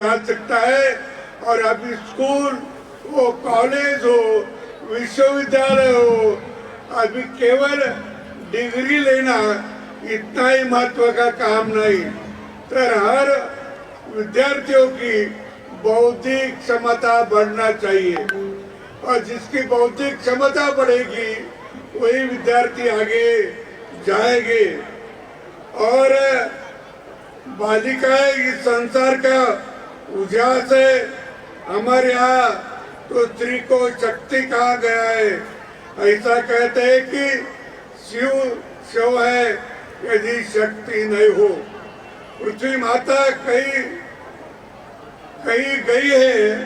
जा सकता है। और अभी स्कूल हो, कॉलेज हो, विश्वविद्यालय हो, अभी केवल डिग्री लेना इतना ही महत्व का काम नहीं, तर हर विद्यार्थियों की बौद्धिक क्षमता बढ़ना चाहिए। और जिसकी बौद्धिक क्षमता बढ़ेगी वही विद्यार्थी आगे जाएंगे। और बालिकाएं इस संसार का उजास है। हमारे यहाँ तो स्त्री को शक्ति कहा गया है। ऐसा कहते हैं कि शिव है यदि शक्ति नहीं हो। पृथ्वी माता कहीं कहीं गई है,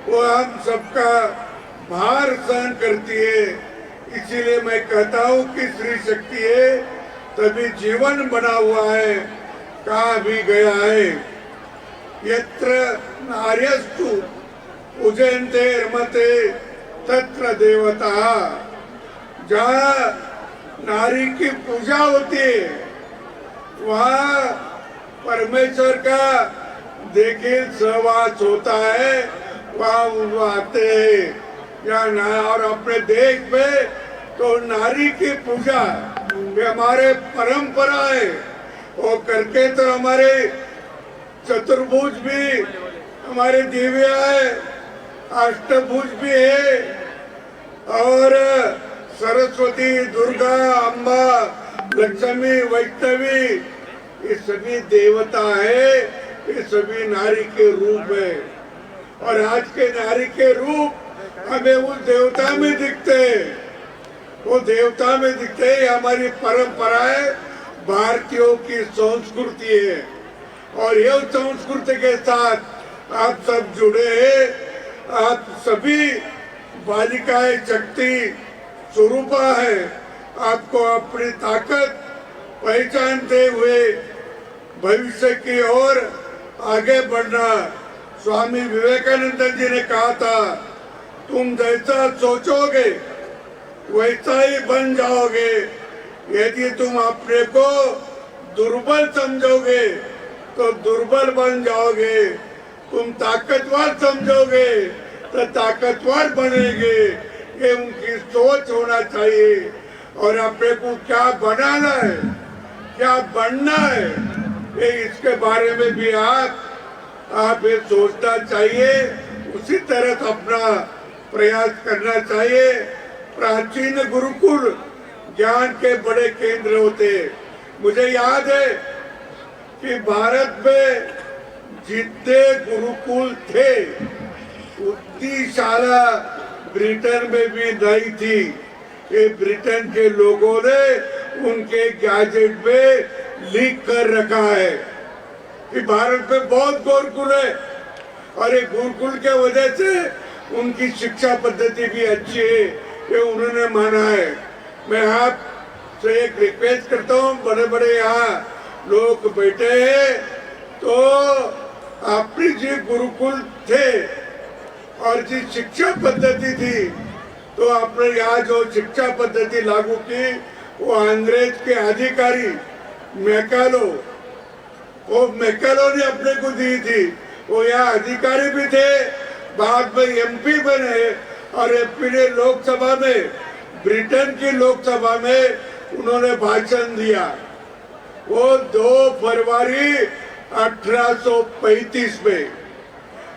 वो हम सबका भार सहन करती है। इसीलिए मैं कहता हूँ कि स्त्री शक्ति है तभी जीवन बना हुआ है, कहा भी गया है। यत्र नार्यस्तु पूजन्ते रमते तत्र देवता। जहाँ नारी की पूजा होती है वहाँ परमेश्वर का देखिए सहवास होता है, वहाँ वो आते हैं। या और अपने देश में तो नारी की पूजा ये हमारे परंपरा है। वो करके तो हमारे चतुर्भुज भी हमारे दिव्या है, अष्टभुज भी है, और सरस्वती, दुर्गा, अम्बा, लक्ष्मी, वैष्णवी ये सभी देवता है, ये सभी नारी के रूप है। और आज के नारी के रूप हमें उस देवता में दिखते हैं, वो देवता में दिखते हैं। हमारी परंपरा है, भारतीयों की संस्कृति है। और यह संस्कृति के साथ आप सब जुड़े हैं। आप सभी बालिकाएं शक्ति स्वरूपा है। आपको अपनी ताकत पहचानते हुए भविष्य की ओर आगे बढ़ना। स्वामी विवेकानंद जी ने कहा था, तुम जैसा सोचोगे वैसा ही बन जाओगे। यदि तुम अपने को दुर्बल समझोगे तो दुर्बल बन जाओगे, तुम ताकतवर समझोगे तो ताकतवर बनेगे। ये उनकी सोच होना चाहिए। और अपने को क्या बनाना है, क्या बनना है, ये इसके बारे में भी आप ये सोचना चाहिए। उसी तरह अपना प्रयास करना चाहिए। प्राचीन गुरुकुल ज्ञान के बड़े केंद्र होते। मुझे याद है कि भारत में जितने गुरुकुल थे उतनी शाला ब्रिटेन में भी नहीं थी। ये ब्रिटेन के लोगों ने उनके गैजेट में लिख कर रखा है कि भारत में बहुत गुरुकुल है। और ये गुरुकुल के वजह से उनकी शिक्षा पद्धति भी अच्छी है, ये उन्होंने माना है। मैं आपसे एक रिक्वेस्ट करता हूँ, बड़े बड़े यहाँ लोग बैठे हैं, तो अपनी जो गुरुकुल थे और जो शिक्षा पद्धति थी, तो आपने यहाँ जो शिक्षा पद्धति लागू की वो अंग्रेज के अधिकारी मैकालो, वो मैकालो ने अपने को दी थी। वो यहाँ अधिकारी भी थे, बाद में एमपी बने, और एमपी ने लोकसभा में, ब्रिटेन की लोकसभा में उन्होंने भाषण दिया। वो 2 फरवरी 1835 में,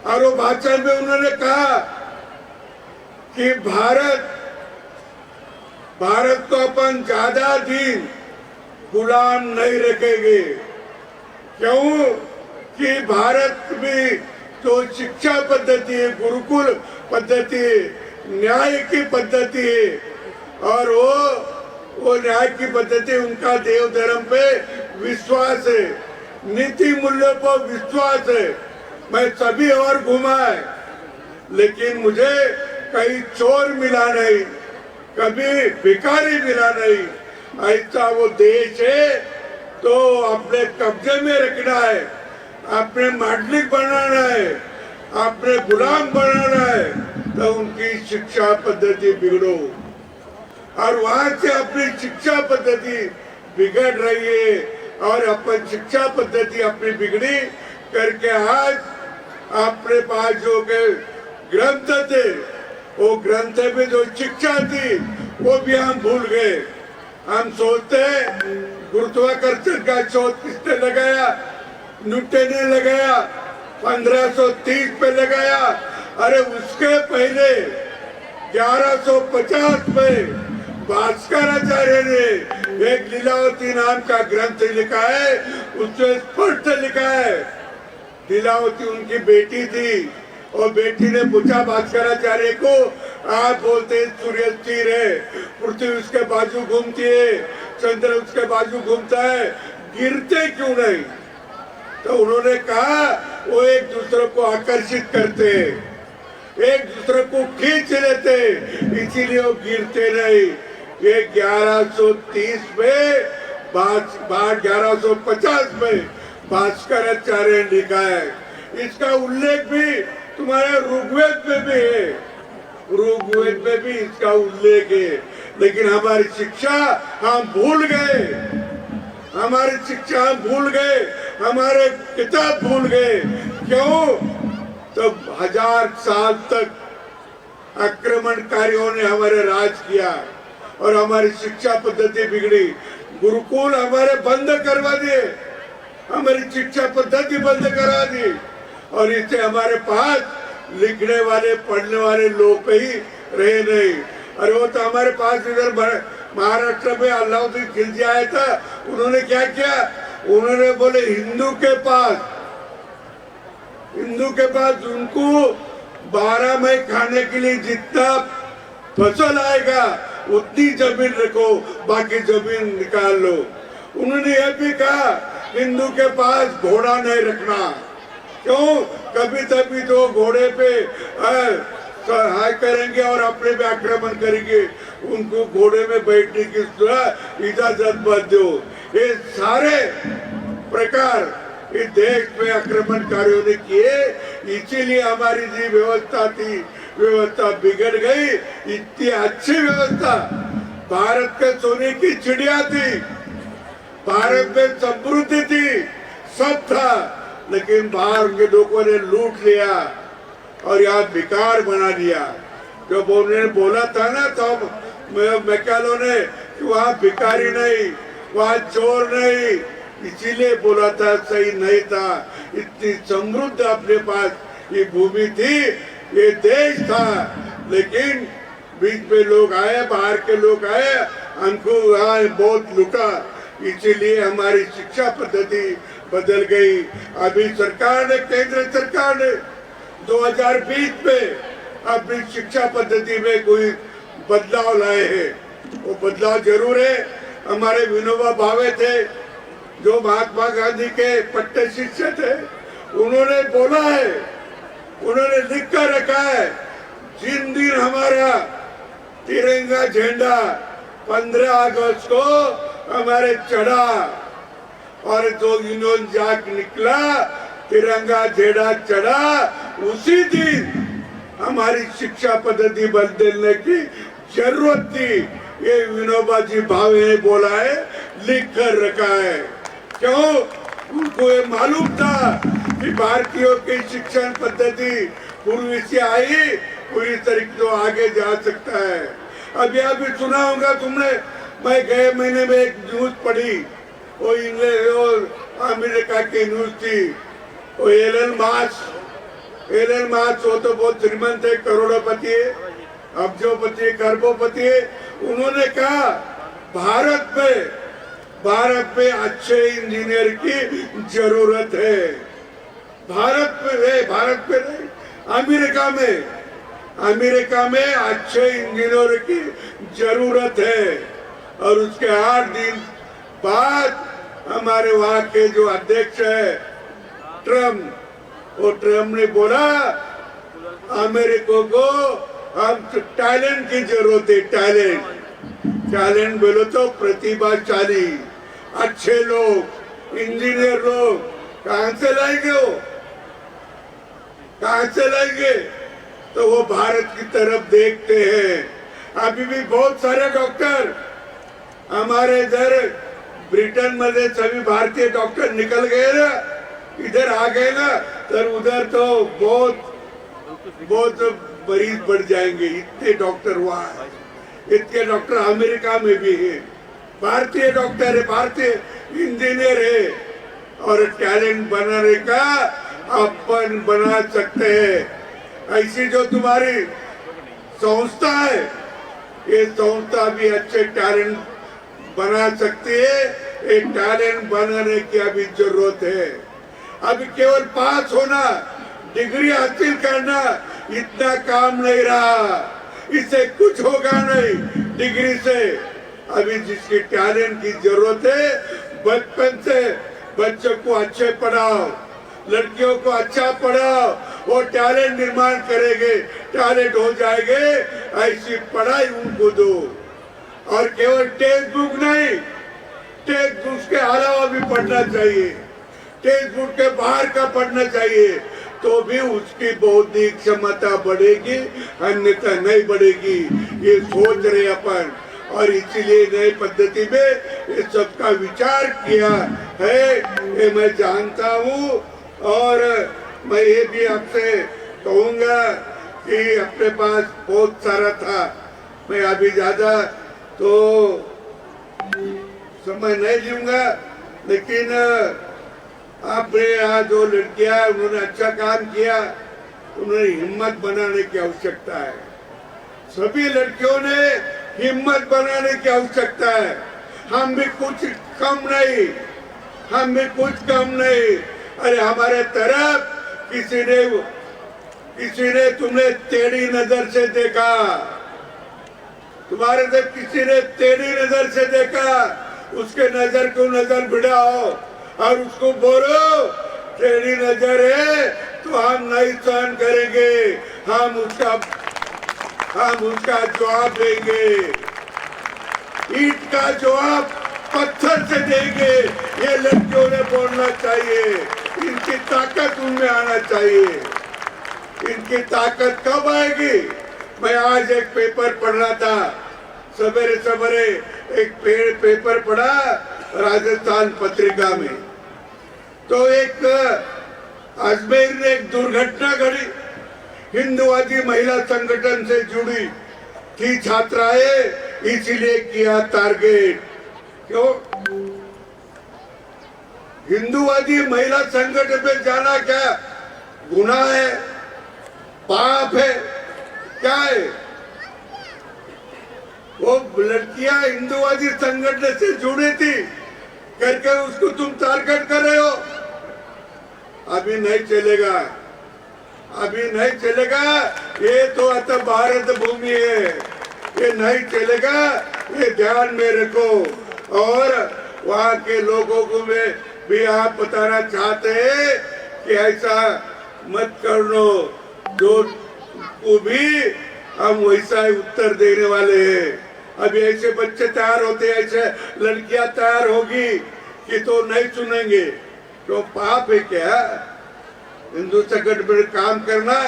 और वो भाषण में उन्होंने कहा कि भारत को अपन ज्यादा दिन गुलाम नहीं रखेंगे। क्यों कि भारत में जो शिक्षा पद्धति है, गुरुकुल पद्धति है, न्याय की पद्धति है, और वो न्याय की पद्धति, उनका देव धर्म पे विश्वास है, नीति मूल्यों पर विश्वास है। मैं सभी और घुमा है, लेकिन मुझे कहीं चोर मिला नहीं, कभी भिखारी मिला नहीं। ऐसा वो देश है तो अपने कब्जे में रखना है, अपने मांडलिक बनाना है, अपने गुलाम बनाना है, तो उनकी शिक्षा पद्धति बिगड़ो। और वहां से अपनी शिक्षा पद्धति बिगड़ रही है, और अपन शिक्षा पद्धति अपनी बिगड़ी करके आज अपने पास जो के ग्रंथ थे, वो ग्रंथ में जो शिक्षा थी वो भी हम भूल गए। हम सोचते गुरुत्वाकर्षण का शोध किसने लगाया? न्यूटन ने लगाया, 1530 पे लगाया। अरे उसके पहले 1150 में भास्कराचार्य ने एक लीलावती नाम का ग्रंथ लिखा है, उसमें स्पष्ट लिखा है। लीलावती उनकी बेटी थी और बेटी ने पूछा भास्कराचार्य को, आप बोलते सूर्य स्थिर है, पृथ्वी उसके बाजू घूमती है, चंद्र उसके बाजू घूमता है, गिरते क्यों नहीं? तो उन्होंने कहा वो एक दूसरे को आकर्षित करते, एक दूसरे को खींच लेते, इसीलिए वो गिरते नहीं। ये 1130 में 1150 में भास्कराचार्य ने लिखा है। इसका उल्लेख भी तुम्हारे ऋग्वेद में भी है, ऋग्वेद में भी इसका उल्लेख है। लेकिन हमारी शिक्षा हम भूल गए, हमारी शिक्षा हम भूल गए, हमारे किताब भूल गए। क्यों? तो 1000 साल तक आक्रमणकारियों ने हमारे राज किया और हमारी शिक्षा पद्धति बिगड़ी। गुरुकुल हमारे बंद करवा दिए, हमारी शिक्षा पद्धति बंद करा दी और इससे हमारे पास लिखने वाले पढ़ने वाले लोग ही रहे नहीं। अरे वो तो हमारे पास इधर महाराष्ट्र में अलाउद्दीन खिलजी आया था, उन्होंने क्या किया? उन्होंने बोले हिंदू के पास उनको 12 महीने खाने के लिए जितना फसल आएगा उतनी जमीन रखो, बाकी जमीन निकाल लो। उन्होंने यह भी कहा हिंदू के पास घोड़ा नहीं रखना। क्यों? कभी तभी तो घोड़े पे हाय करेंगे और अपने पे आक्रमण करेंगे, उनको घोड़े में बैठने की इजाजत मत दो। ये सारे प्रकार इस देश में आक्रमणकारियों ने किए, इसीलिए हमारी जो व्यवस्था थी व्यवस्था बिगड़ गई। इतनी अच्छी व्यवस्था, भारत के सोने की चिड़िया थी, भारत में समृद्धि थी, सब था, लेकिन बाहर के लोगों ने लूट लिया और यहाँ बेकार बना दिया। जब उन्होंने बोला था ना तो मैकालो ने कि वहाँ भिखारी नहीं, वहाँ चोर नहीं, इसीलिए बोला था, सही नहीं था। इतनी समृद्ध अपने पास ये भूमि थी, ये देश था, लेकिन बीच में लोग आए, बाहर के लोग आए, हमको यहाँ बहुत लुटा, इसीलिए हमारी शिक्षा पद्धति बदल गई। अभी सरकार ने, केंद्र सरकार ने 2020 में अपनी शिक्षा पद्धति में कोई बदलाव लाए हैं। वो बदलाव जरूर है। हमारे विनोबा भावे थे जो महात्मा गांधी के पट्टे शिष्य थे, उन्होंने बोला है, उन्होंने लिख कर रखा है, जिन दिन हमारा तिरंगा झंडा 15 अगस्त को हमारे चढ़ा और जो यूनियन जाक निकला, तिरंगा झंडा चढ़ा, उसी दिन हमारी शिक्षा पद्धति बदलने की जरूरत थी। ये विनोबा जी भावे ने बोला है, लिख कर रखा है। क्यों? उनको ये मालूम था कि भारतीयों की शिक्षण पद्धति पूर्वी से आई, पूरी तरीके तो आगे जा सकता है। अभी सुना होगा तुमने, मैं गए महीने में एक न्यूज पढ़ी, वो इंग्लैंड और अमेरिका की न्यूज थी। वो एलन मास्क वो तो बहुत श्रीमंत है, करोड़पति है, अब्जोपति है, खरबोपति है। उन्होंने कहा भारत में अच्छे इंजीनियर की जरूरत है। भारत में नहीं, अमेरिका में अच्छे इंजीनियर की जरूरत है। और उसके 8 दिन बाद हमारे वहाँ के जो अध्यक्ष है ट्रम्प, वो ट्रम्प ने बोला अमेरिका को हम टैलेंट की जरूरत है। टैलेंट बोलो तो प्रतिभाशाली अच्छे लोग, इंजीनियर लोग कहाँ से लाएंगे? वो कहाँ से लाएंगे? तो वो भारत की तरफ देखते हैं। अभी भी बहुत सारे डॉक्टर हमारे इधर ब्रिटेन में सभी भारतीय डॉक्टर निकल गए ना, इधर आ गए ना तो उधर तो बहुत बहुत मरीज बढ़ जाएंगे। इतने डॉक्टर हुआ है, इतने डॉक्टर अमेरिका में भी है, भारतीय डॉक्टर है, भारतीय इंजीनियर है, और टैलेंट बनाने का अपन बना सकते हैं। ऐसी जो तुम्हारी संस्था है, ये संस्था भी अच्छे टैलेंट बना सकती है। एक टैलेंट बनाने की अभी जरूरत है। अभी केवल पास होना, डिग्री हासिल करना इतना काम नहीं रहा, इससे कुछ होगा नहीं डिग्री से। अभी जिसकी टैलेंट की जरूरत है, बचपन से बच्चों को अच्छे पढ़ाओ, लड़कियों को अच्छा पढ़ाओ, वो टैलेंट निर्माण करेंगे, टैलेंट हो जाएंगे। ऐसी पढ़ाई उनको दो, और केवल टेक्स्ट बुक नहीं, टेक्स्ट बुक के अलावा भी पढ़ना चाहिए, टेक्स्ट बुक के बाहर का पढ़ना चाहिए, तो भी उसकी बौद्धिक क्षमता बढ़ेगी, अन्यथा नहीं बढ़ेगी। ये सोच रहे अपन, और इसीलिए नई पद्धति में ये सबका विचार किया है, ये मैं जानता हूँ। और मैं ये भी आपसे कहूँगा कि अपने पास बहुत सारा था, मैं अभी ज्यादा तो समय नहीं लूंगा, लेकिन आपने यहाँ जो लड़कियां उन्होंने अच्छा काम किया, उन्हें हिम्मत बनाने की आवश्यकता है। सभी लड़कियों ने हिम्मत बनाने की आवश्यकता है। हम भी कुछ कम नहीं, हम भी कुछ कम नहीं। अरे हमारे तरफ किसी ने तुम्हें टेढ़ी नजर से देखा, तुम्हारे तरफ किसी ने टेढ़ी नजर से देखा, उसके नजर को नजर भिड़ाओ और उसको बोलो टेढ़ी नजर है तो हम नहीं सहन करेंगे, हम उसका जवाब देंगे, ईंट का जवाब पत्थर से देंगे। ये लड़कियों ने बोलना चाहिए, इनकी ताकत उनमें आना चाहिए। इनकी ताकत कब आएगी? मैं आज एक पेपर पढ़ रहा था, सवेरे सवेरे एक पेपर पढ़ा राजस्थान पत्रिका में, तो एक अजमेर में एक दुर्घटना घटी। हिंदुवादी महिला संगठन से जुड़ी थी छात्राएं, इसीलिए किया टारगेट। क्यों? हिंदुवादी महिला संगठन में जाना क्या गुनाह है, पाप है, क्या है? वो लड़कियां हिंदुवादी संगठन से जुड़ी थी करके उसको तुम टारगेट कर रहे हो। अभी नहीं चलेगा, अभी नहीं चलेगा। ये तो अतः भारत भूमि है, ये नहीं चलेगा, ये ध्यान में रखो। और वहाँ के लोगों को भी आप बताना चाहते हैं कि ऐसा मत कर लो, जो को भी हम वैसा ही उत्तर देने वाले हैं। अभी ऐसे बच्चे तैयार होते, ऐसे लड़कियां तैयार होगी कि तो नहीं सुनेंगे। तो पाप है क्या हिंदू संगठन में काम करना?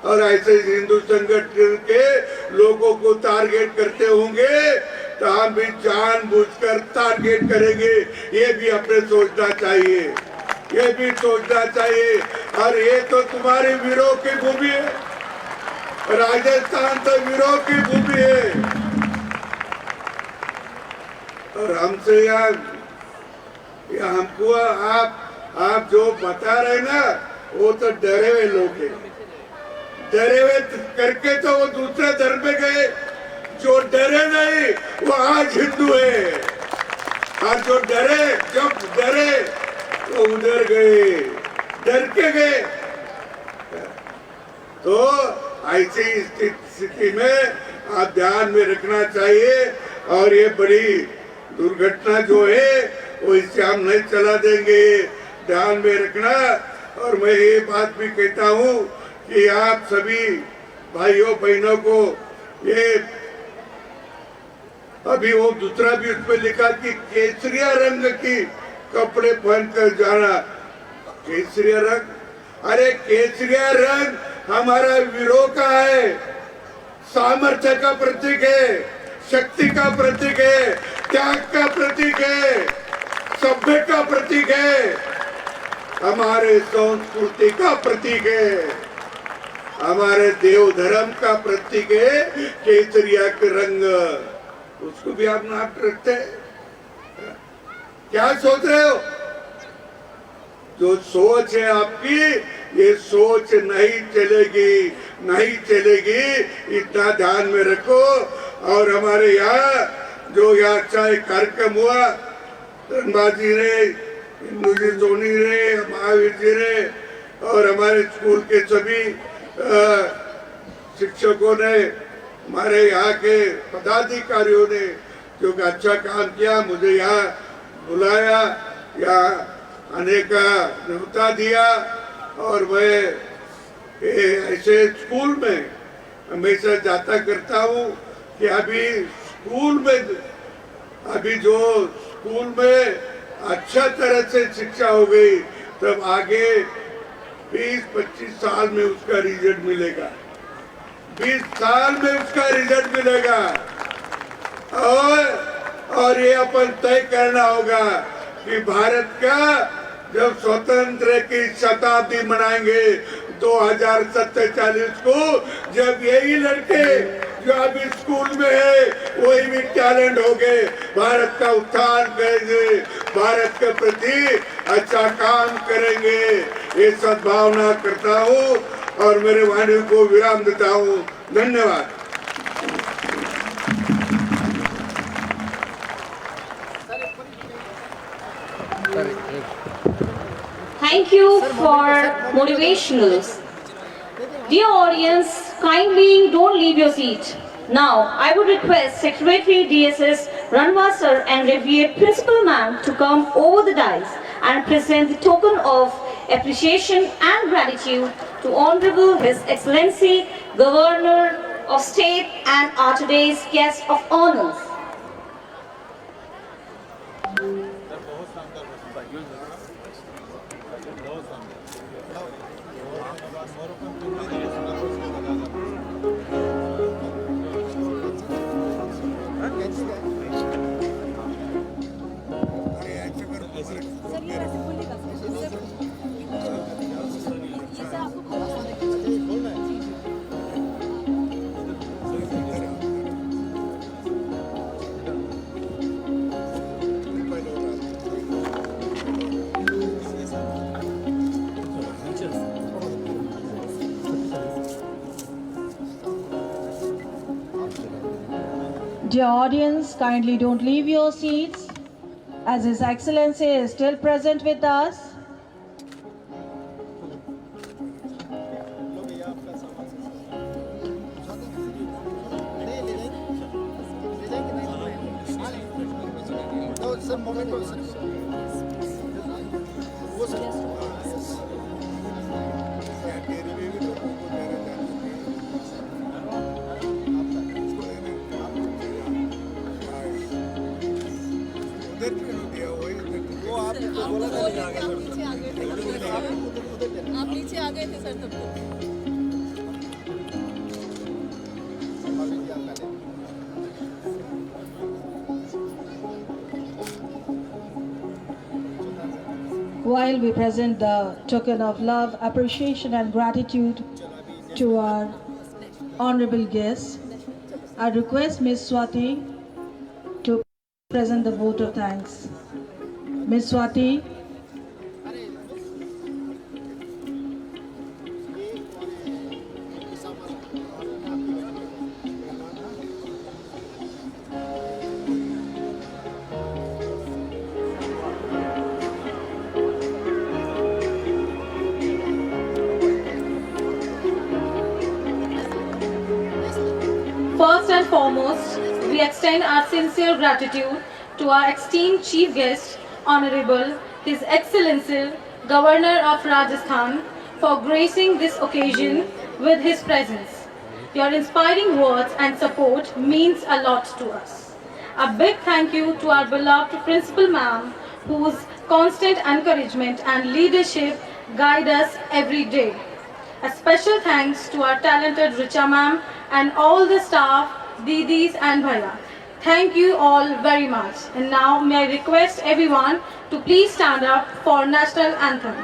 और ऐसे हिंदू संगठन के लोगों को टारगेट करते होंगे तो हम भी जानबूझकर टारगेट करेंगे। ये भी अपने सोचना चाहिए, ये भी सोचना चाहिए। और ये तो तुम्हारी वीरों की भूमि है, राजस्थान तो वीरों की भूमि है। और हमसे यार हमको आप जो बता रहे ना, वो तो डरे हुए लोग हैं। डरे हुए करके तो वो दूसरे धर्म में गए, जो डरे नहीं वो आज हिंदू है। और जो डरे, जब डरे तो उधर गए, डर के गए। तो ऐसी स्थिति में आप ध्यान में रखना चाहिए। और ये बड़ी दुर्घटना जो है वो इससे हम नहीं चला देंगे, ध्यान में रखना। और मैं ये बात भी कहता हूँ कि आप सभी भाइयों बहनों को ये अभी वो दूसरा भी उसमें लिखा कि केसरिया रंग की कपड़े पहनकर जाना। केसरिया रंग, अरे केसरिया रंग हमारा वीरों का है, सामर्थ्य का प्रतीक है, शक्ति का प्रतीक है, त्याग का प्रतीक है, सभ्य का प्रतीक है। हमारे संस्कृति का प्रतीक है, हमारे देव धर्म का प्रतीक है केसरिया के रंग। उसको भी आप नाम रखते हैं। क्या सोच रहे हो? जो सोच है आपकी, ये सोच नहीं चलेगी, नहीं चलेगी, इतना ध्यान में रखो। और हमारे यहाँ जो यहाँ अच्छा एक कार्यक्रम हुआ, धनबाद जी ने, इंदू जी सोनी ने, महावीर जी ने और हमारे स्कूल के सभी शिक्षकों ने, हमारे यहाँ के पदाधिकारियों ने जो अच्छा काम किया, मुझे यहाँ बुलाया, यहाँ आने का न्योता दिया। और मैं ऐसे स्कूल में हमेशा जाता करता हूँ कि अभी स्कूल में, अभी जो स्कूल में अच्छा तरह से शिक्षा हो गई, तब आगे 20-25 साल में उसका रिजल्ट मिलेगा, 20 साल में उसका रिजल्ट मिलेगा। और ये अपन तय करना होगा कि भारत का जब स्वतंत्र की शताब्दी मनाएंगे 2047 को, जब यही लड़के जो अभी स्कूल में है वही भी टैलेंट हो गए, भारत का उत्थान करेंगे, भारत के प्रति अच्छा काम करेंगे, ये सद्भावना करता हूँ और मेरे वाणी को विराम देता हूँ। धन्यवाद। Thank you for motivationals. Dear audience, kindly don't leave your seat. Now, I would request Secretary DSS Ranva sir and Revered Principal Ma'am to come over the dais and present the token of appreciation and gratitude to Honorable His Excellency Governor of State and our today's guest of honors. Dear audience, kindly don't leave your seats as His Excellency is still present with us. आप नीचे आ गए थे sir तब तो। While we present the token of love, appreciation and gratitude to our honorable guests, I request Ms. Swati to present the vote of thanks. Ms. Swati. First and foremost, we extend our sincere gratitude to our esteemed chief guest, Honorable His Excellency Governor of Rajasthan, for gracing this occasion with his presence. Your inspiring words and support means a lot to us. A big thank you to our beloved Principal Ma'am, whose constant encouragement and leadership guide us every day. A special thanks to our talented Richa Ma'am and all the staff, Didis and Bhaiya. Thank you all very much. And now may I request everyone to please stand up for National Anthem.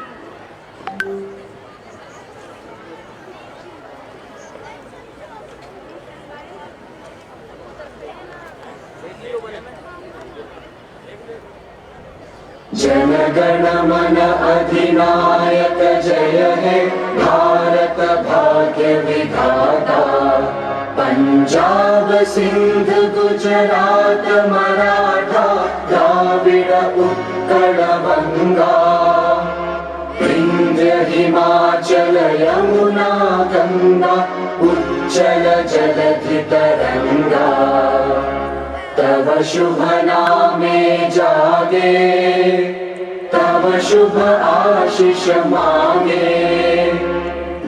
जनगण मन अधिनायक जय हे भारत भाग्य विधाता। पंजाब सिंध गुजरात मराठा द्राविड़ उत्कल बंगा। विंध्य हिमाचल यमुना गंगा उच्चल जलधि तरंगा। तव शुभ नामे जागे तव शुभ आशीष मांगे।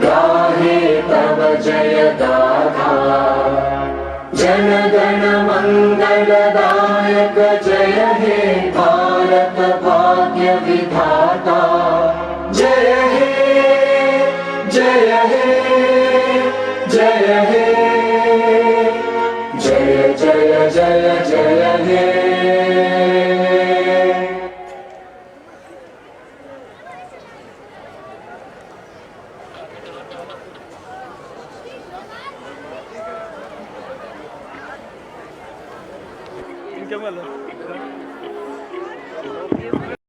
गाहे तव जय गाथा जन गण मंगलदायक जय हे भारत भाग्य विधाता। जय हे जय हे जय हे जय जय जय जय हे। इनके वाला